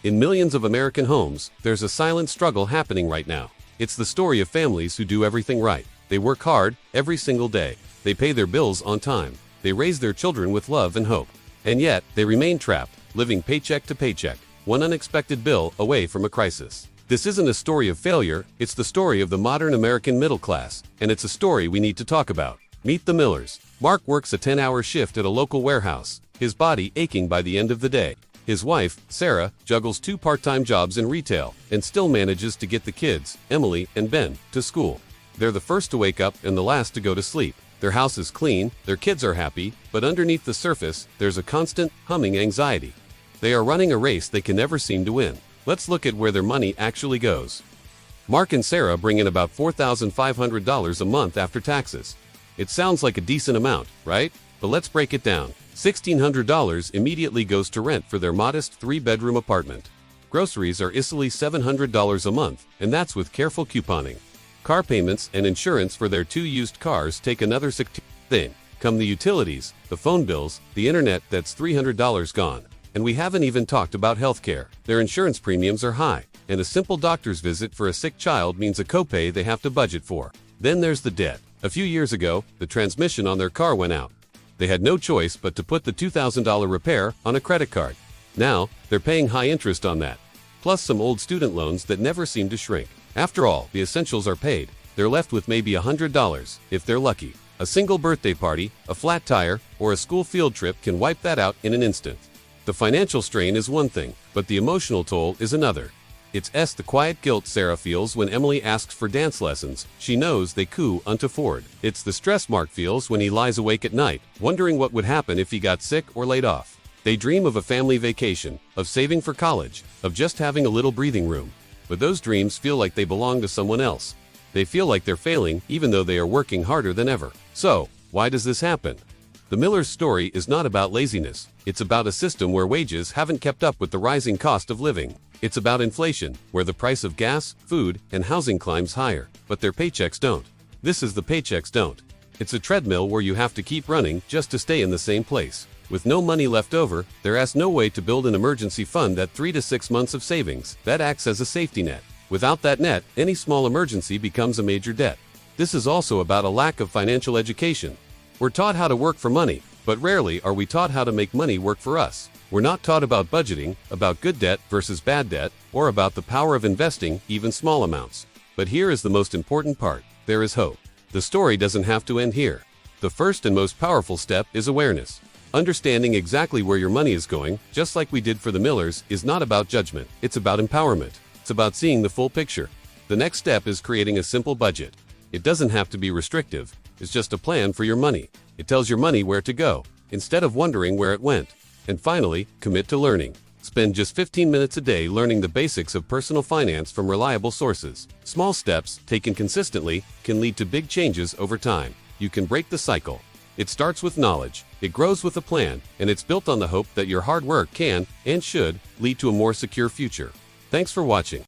In millions of American homes, there's a silent struggle happening right now. It's the story of families who do everything right. They work hard every single day. They pay their bills on time. They raise their children with love and hope. And yet, they remain trapped, living paycheck to paycheck, one unexpected bill away from a crisis. This isn't a story of failure, it's the story of the modern American middle class, and it's a story we need to talk about. Meet the Millers. Mark works a 10-hour shift at a local warehouse, his body aching by the end of the day. His wife, Sarah, juggles 2 part-time jobs in retail and still manages to get the kids, Emily and Ben, to school. They're the first to wake up and the last to go to sleep. Their house is clean, their kids are happy, but underneath the surface, there's a constant, humming anxiety. They are running a race they can never seem to win. Let's look at where their money actually goes. Mark and Sarah bring in about $4,500 a month after taxes. It sounds like a decent amount, right? But let's break it down. $1,600 immediately goes to rent for their modest 3-bedroom apartment. Groceries are easily $700 a month, and that's with careful couponing. Car payments and insurance for their 2 used cars take another $16. Then come the utilities, the phone bills, the internet. That's $300 gone. And we haven't even talked about healthcare. Their insurance premiums are high, and a simple doctor's visit for a sick child means a copay they have to budget for. Then there's the debt. A few years ago, the transmission on their car went out. They had no choice but to put the $2,000 repair on a credit card. Now, they're paying high interest on that, plus some old student loans that never seem to shrink. After all the essentials are paid, they're left with maybe $100, if they're lucky. A single birthday party, a flat tire, or a school field trip can wipe that out in an instant. The financial strain is one thing, but the emotional toll is another. It's the quiet guilt Sarah feels when Emily asks for dance lessons. She knows they can't afford. It's the stress Mark feels when he lies awake at night, wondering what would happen if he got sick or laid off. They dream of a family vacation, of saving for college, of just having a little breathing room. But those dreams feel like they belong to someone else. They feel like they're failing even though they are working harder than ever. So, why does this happen? The Millers' story is not about laziness. It's about a system where wages haven't kept up with the rising cost of living. It's about inflation, where the price of gas, food, and housing climbs higher, but their paychecks don't. This is the paychecks don't. It's a treadmill where you have to keep running just to stay in the same place. With no money left over, there's no way to build an emergency fund that 3 to 6 months of savings that acts as a safety net. Without that net, any small emergency becomes a major debt. This is also about a lack of financial education. We're taught how to work for money, but rarely are we taught how to make money work for us. We're not taught about budgeting, about good debt versus bad debt, or about the power of investing, even small amounts. But here is the most important part. There is hope. The story doesn't have to end here. The first and most powerful step is awareness. Understanding exactly where your money is going, just like we did for the Millers, is not about judgment. It's about empowerment. It's about seeing the full picture. The next step is creating a simple budget. It doesn't have to be restrictive. It's just a plan for your money. It tells your money where to go, instead of wondering where it went. And finally, commit to learning. Spend just 15 minutes a day learning the basics of personal finance from reliable sources. Small steps, taken consistently, can lead to big changes over time. You can break the cycle. It starts with knowledge, it grows with a plan, and it's built on the hope that your hard work can, and should, lead to a more secure future. Thanks for watching.